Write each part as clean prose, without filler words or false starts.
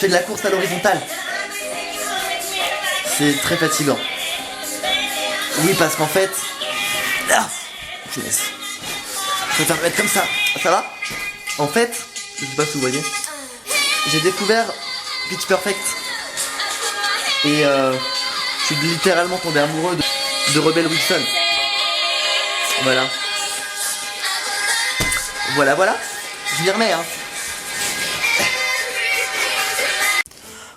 fais de la course à l'horizontale. C'est très fatigant. Oui, parce qu'en fait... Ah, punaise. Je préfère me mettre comme ça. Ça va? En fait, je sais pas si vous voyez, j'ai découvert Pitch Perfect. Et je suis littéralement tombé amoureux de Rebel Wilson. Voilà. Voilà. Je m'y remets, hein.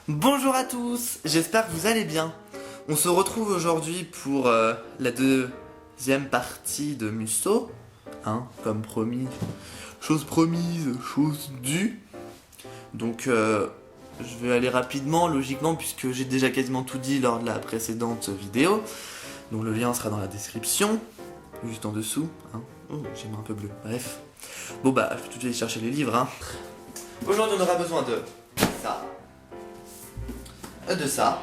Bonjour à tous, j'espère que vous allez bien. On se retrouve aujourd'hui pour la deuxième partie de Musso. Hein, comme promis. Chose promise, chose due. Donc je vais aller rapidement, logiquement, puisque j'ai déjà quasiment tout dit lors de la précédente vidéo. Donc le lien sera dans la description, juste en dessous. Hein. Oh, j'ai mis un peu bleu, bref. Bon bah, je vais tout de suite aller chercher les livres. Hein. Aujourd'hui on aura besoin de ça. De ça.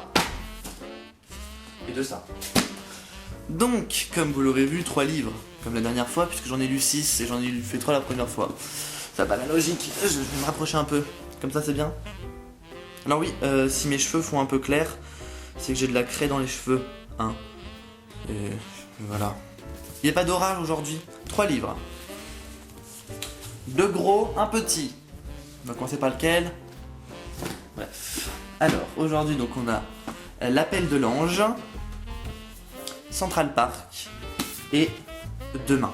Et de ça. Donc, comme vous l'aurez vu, 3 livres, comme la dernière fois, puisque j'en ai lu 6 et j'en ai fait 3 la première fois. Ça n'a pas la logique, je vais me rapprocher un peu, comme ça c'est bien. Alors oui, si mes cheveux font un peu clair, c'est que j'ai de la craie dans les cheveux, hein. Et voilà. Il n'y a pas d'orage aujourd'hui, 3 livres. 2 gros, un petit. On va commencer par lequel? Bref. Alors, aujourd'hui, donc on a L'appel de l'ange, Central Park et Demain.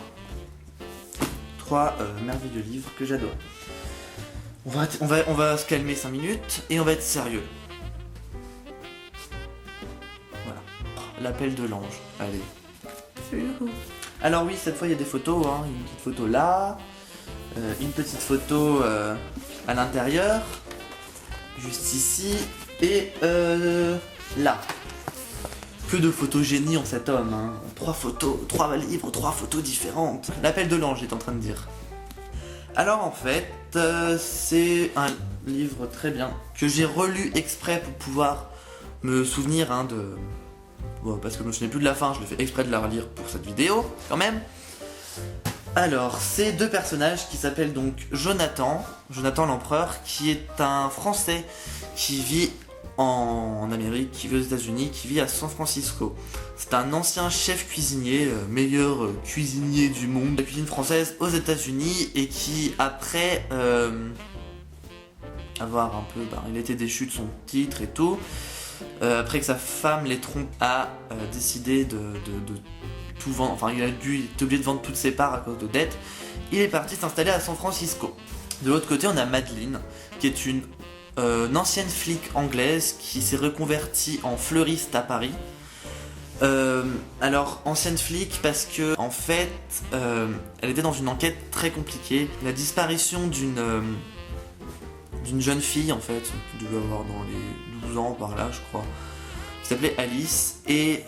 3 merveilleux livres que j'adore. On va se calmer 5 minutes et on va être sérieux. Voilà. L'appel de l'ange. Allez. Alors oui, cette fois il y a des photos, hein. Une petite photo là, une petite photo à l'intérieur, juste ici, et là. Que de photogénie en cet homme, hein. 3 photos, 3 livres, 3 photos différentes. L'appel de l'ange, j'étais en train de dire. Alors en fait, c'est un livre très bien, que j'ai relu exprès pour pouvoir me souvenir, hein, de... Bon, parce que je me souviens plus de la fin, je l'ai fait exprès de la relire pour cette vidéo, quand même. Alors, c'est 2 personnages qui s'appellent donc Jonathan l'empereur, qui est un Français qui vit en Amérique, qui vit aux États-Unis, qui vit à San Francisco. C'est un ancien chef cuisinier, meilleur cuisinier du monde, de la cuisine française aux États-Unis, et qui, après avoir un peu, il était déchu de son titre et tout, après que sa femme l'ait trompé, a décidé de tout vendre, enfin il est obligé de vendre toutes ses parts à cause de dettes. Il est parti s'installer à San Francisco. De l'autre côté, on a Madeleine, qui est une ancienne flic anglaise qui s'est reconvertie en fleuriste à Paris. Alors, ancienne flic parce que, en fait, elle était dans une enquête très compliquée. La disparition d'une jeune fille, en fait, qui devait avoir dans les 12 ans par là, je crois, qui s'appelait Alice, et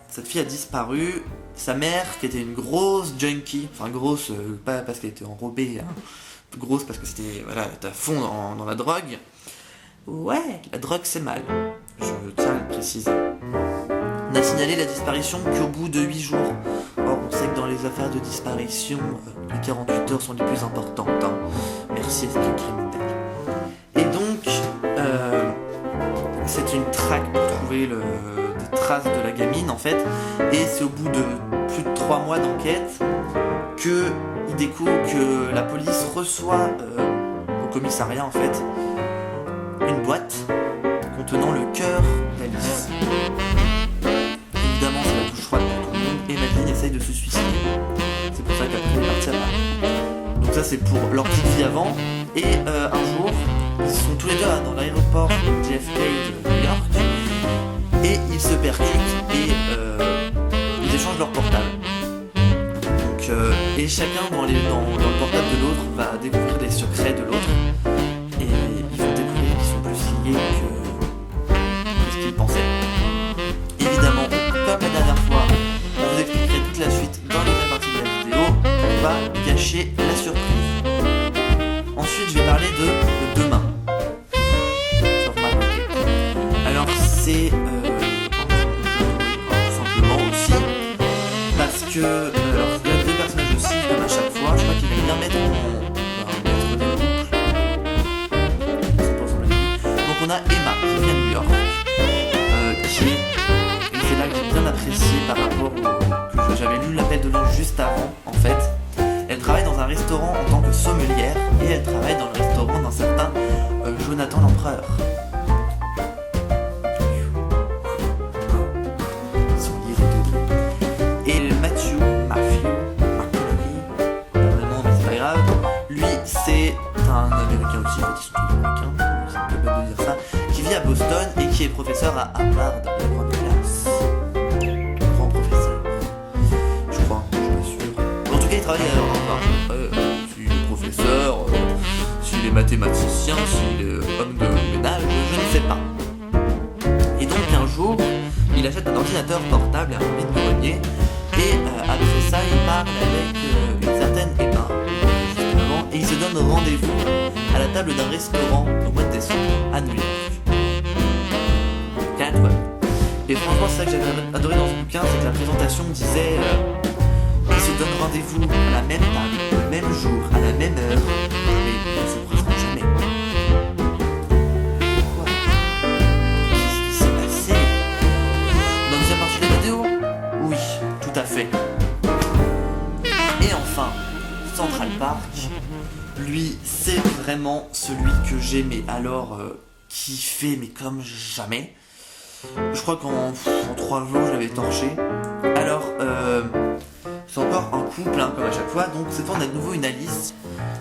cette fille a disparu. Sa mère, qui était une grosse junkie, enfin grosse, pas parce qu'elle était enrobée, hein, grosse parce que c'était, voilà, elle était à fond dans la drogue. Ouais, la drogue c'est mal, je tiens à le préciser. On a signalé la disparition qu'au bout de 8 jours. Or, on sait que dans les affaires de disparition, les 48 heures sont les plus importantes, hein. Merci, esprit criminel. Et donc, c'est une traque pour trouver des traces de la gamine, en fait. Et c'est au bout de plus de 3 mois d'enquête qu'il découvre que la police reçoit au commissariat, en fait, une boîte contenant le cœur d'Alice. Évidemment, c'est la douche froide pour tout le monde, et Madeleine essaye de se suicider. C'est pour ça qu'après elle est partie à Paris. Donc ça, c'est pour leur petite vie avant. Et un jour, ils sont tous les deux dans l'aéroport de JFK de New York, et ils se percutent et ils échangent leur portable. Donc, et chacun dans le portable de l'autre va découvrir les secrets de l'autre, et ils vont découvrir qu'ils sont plus liés que ce qu'ils pensaient. Évidemment, comme la dernière fois, je vous expliquerai toute la suite dans les premières parties de la vidéo. On va gâcher la surprise. Ensuite, je vais parler de Demain. Alors, c'est simplement aussi parce que alors, il y a 2 personnages aussi, comme à chaque fois. Je crois qu'il aime bien mettre sommelière et elle travaille dans le restaurant d'un certain Jonathan l'Empereur. Et Matthew McConaughey, vraiment, mais c'est pas grave. Lui, c'est un américain aussi, en fait, ils sont tous américains, c'est un peu bête de dire ça, qui vit à Boston et qui est professeur à Harvard, la grande classe. Grand professeur. Je crois, je suis pas sûr. En tout cas, il travaille à Harvard. S'il est professeur, s'il est mathématicien, s'il est homme de ménage, je ne sais pas. Et donc, un jour, il achète un ordinateur portable et un vide-grenier. Et après ça, il parle avec une certaine Emma, justement, et il se donne rendez-vous à la table d'un restaurant au mois de décembre à New York. Et franchement, c'est ça que j'avais adoré dans ce bouquin, c'est que la présentation disait ils se donnent rendez-vous à la même table, le même jour, à la même heure, mais ils ne se présentent jamais. Pourquoi? Qu'est-ce qui s'est passé? Dans la deuxième partie de la vidéo? Oui, tout à fait. Et enfin, Central Park, lui, c'est vraiment celui que j'ai, mais alors kiffé, mais comme jamais. Je crois qu'en 3 jours, je l'avais torché. Alors, c'est encore un couple, hein, comme à chaque fois. Donc, cette fois, on a de nouveau une Alice.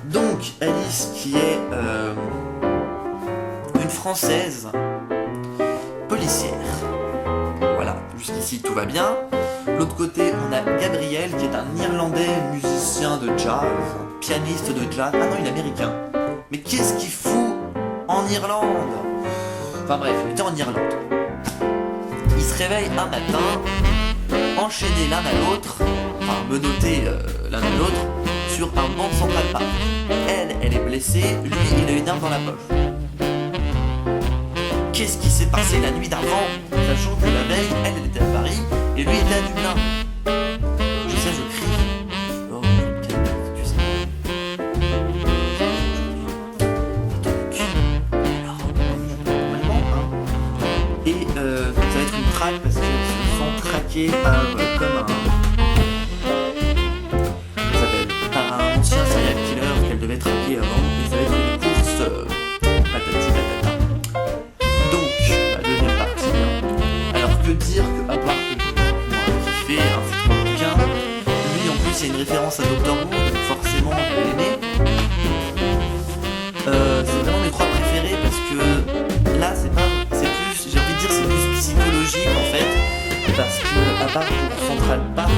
Donc, Alice qui est une Française policière. Voilà, jusqu'ici, tout va bien. L'autre côté, on a Gabriel qui est un Irlandais musicien de jazz, pianiste de jazz. Ah non, il est américain. Mais qu'est-ce qu'il fout en Irlande? Enfin bref, il était en Irlande. Ils se réveillent un matin, enchaînés l'un à l'autre, enfin menottés l'un à l'autre, sur un banc de Central Park. Elle est blessée, lui il a une arme dans la poche. Qu'est-ce qui s'est passé la nuit d'avant, sachant que la veille, elle était à Paris et lui était à Dublin? Je sais, je crie. Oh, tu sais. Et ça va être une traque parce qu'ils se sont traqués par par un ancien serial killer qu'elle devait traquer avant. Et ça va être une course patati patata. Donc, la deuxième partie. Alors que dire que à part que qui fait un très bouquin, lui en plus il y a une référence à Doctor Who, donc forcément je vais l'aimer. C'est vraiment mes 3 préférés parce que là c'est plus, j'ai envie de dire c'est plus psychologique en fait, parce que à part pour Central Park,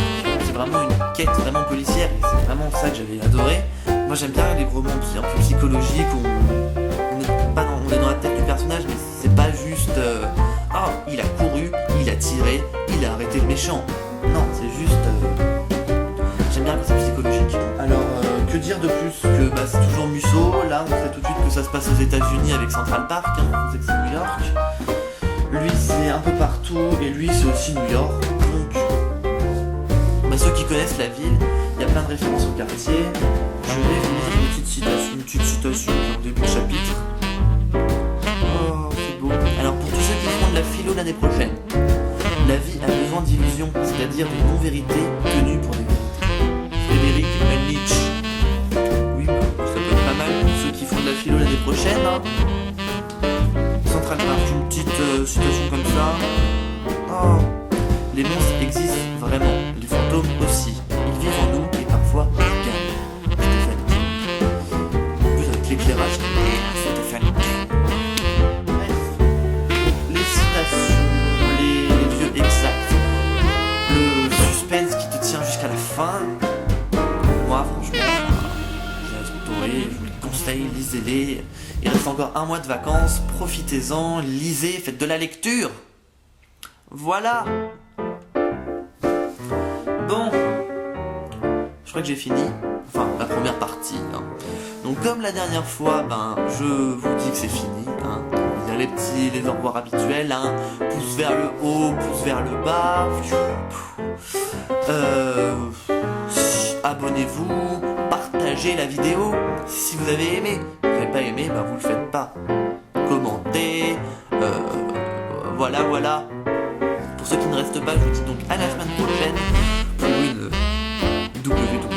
c'est vraiment une quête vraiment policière et c'est vraiment ça que j'avais adoré. Moi j'aime bien les romans un peu psychologiques où on est dans la tête du personnage, mais c'est pas juste il a couru, il a tiré, il a arrêté le méchant. Non, c'est juste j'aime bien quand c'est psychologique. Alors que dire de plus que c'est toujours Musso. Là on sait tout de suite que ça se passe aux États-Unis avec Central Park, on sait que c'est New York. Lui c'est un peu partout et lui c'est aussi New York. Donc ceux qui connaissent la ville, il y a plein de références au quartier. Je vais vous lire une petite citation au début de chapitre. Oh, c'est beau. Alors pour tous ceux qui feront de la philo l'année prochaine, la vie a besoin d'illusions, c'est-à-dire de non-vérités tenues pour des vérités. Frédéric Nietzsche. Oui, ça peut être pas mal pour ceux qui font de la philo l'année prochaine. Central Park, une petite citation comme ça. Oh. Les monstres existent vraiment, les fantômes aussi. Ils vivent en nous et parfois ils gagnent. Stéphane King. En plus avec l'éclairage, Stéphane King. Bref, les citations, les lieux exacts, le suspense qui te tient jusqu'à la fin. Moi franchement, j'ai adoré, je vous les conseille, lisez-les. Il reste encore 1 mois de vacances, profitez-en, lisez, faites de la lecture. Voilà. Bon, je crois que j'ai fini, enfin la première partie. Donc comme la dernière fois, je vous dis que c'est fini. Il y a les au revoir habituels, pouce vers le haut, pouce vers le bas. Abonnez-vous, partagez la vidéo si vous avez aimé. Si vous n'avez pas aimé, vous le faites pas. Commentez, voilà. Pour ceux qui ne restent pas, je vous dis donc à la semaine prochaine pour une WWW.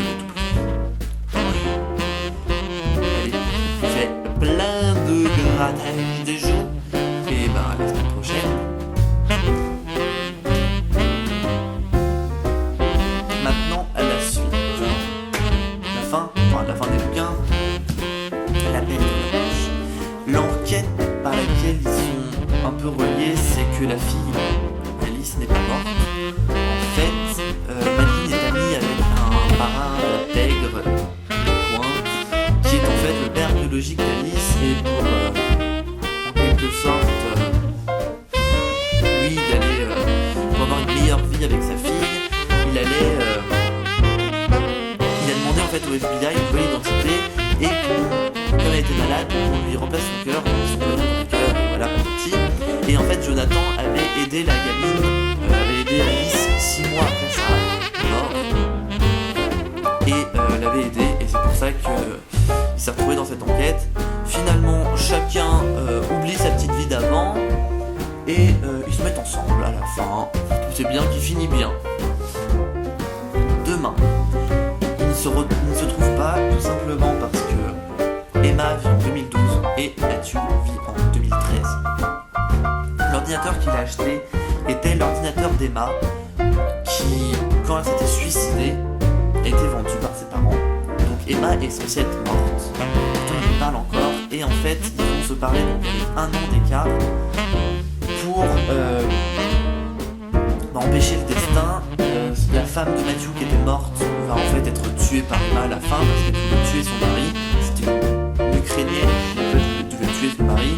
L'enquête par laquelle ils sont un peu reliés, c'est que la fille, Alice, n'est pas morte. En fait, Madeline est amie avec un parrain de la pègre du coin, qui est en fait le père biologique d'Alice, et pour, en quelque sorte, lui, il allait, pour avoir une meilleure vie avec sa fille, il a demandé en fait au FBI une bonne identité, et comme elle était malade, on lui remplace son cœur, son cœur, et voilà, petit. Et en fait, Jonathan avait aidé la gamine, avait aidé Alice 6 mois après sa mort, et l'avait aidé, et c'est pour ça qu'il s'est retrouvé dans cette enquête. Finalement, chacun oublie sa petite vie d'avant, et ils se mettent ensemble à la fin. Tout c'est bien qui finit bien. Demain, ils ne se trouvent pas, tout simplement parce que Emma vit en 2012 et Matthew vit en 2013. L'ordinateur qu'il a acheté était l'ordinateur d'Emma qui, quand elle s'était suicidée, a été vendu par ses parents. Donc Emma est censée être morte. Pourtant ils parlent encore et en fait ils vont se parler donc avec 1 an d'écart pour empêcher le destin. La femme de Matthew qui était morte va en fait être tuée par Emma à la fin parce qu'elle voulait tuer son mari. C'était une Ukrainienne qui devait tuer son mari.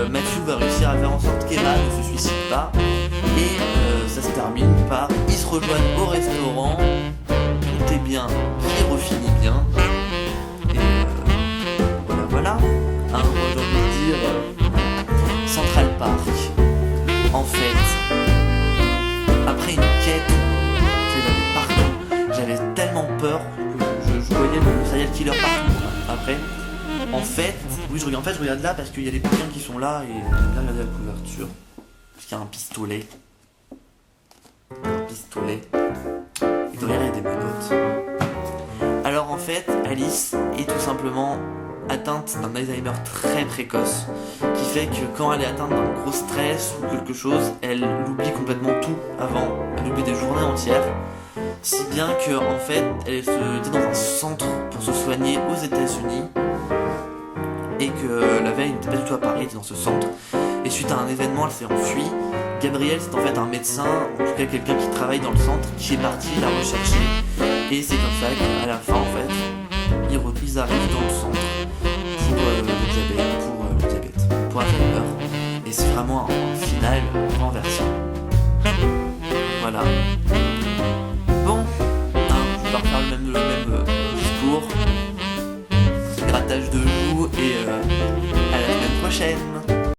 Matthew va réussir à faire en sorte qu'Emma ne se suicide pas et ça se termine par ils se rejoignent au restaurant, tout est bien qui refinit bien et voilà. Moi j'ai envie de dire Central Park. En fait, après une quête, j'avais partout, j'avais tellement peur que je voyais le serial killer partout. Après, en fait, oui, je regarde là parce qu'il y a des bouquins qui sont là et j'aime bien regarder la couverture. Parce qu'il y a un pistolet. Et derrière il y a des menottes. Alors en fait, Alice est tout simplement atteinte d'un Alzheimer très précoce qui fait que quand elle est atteinte d'un gros stress ou quelque chose, elle oublie complètement tout avant, elle oublie des journées entières, si bien que en fait elle était dans un centre pour se soigner aux États-Unis et que la veille elle n'était pas du tout à Paris, elle était dans ce centre et suite à un événement elle s'est enfuie. Gabriel c'est en fait un médecin, en tout cas quelqu'un qui travaille dans le centre qui est parti la rechercher et c'est comme ça qu'à la fin en fait ils arrivent dans le centre pour Alzheimer. Et c'est vraiment un final renversant. Voilà.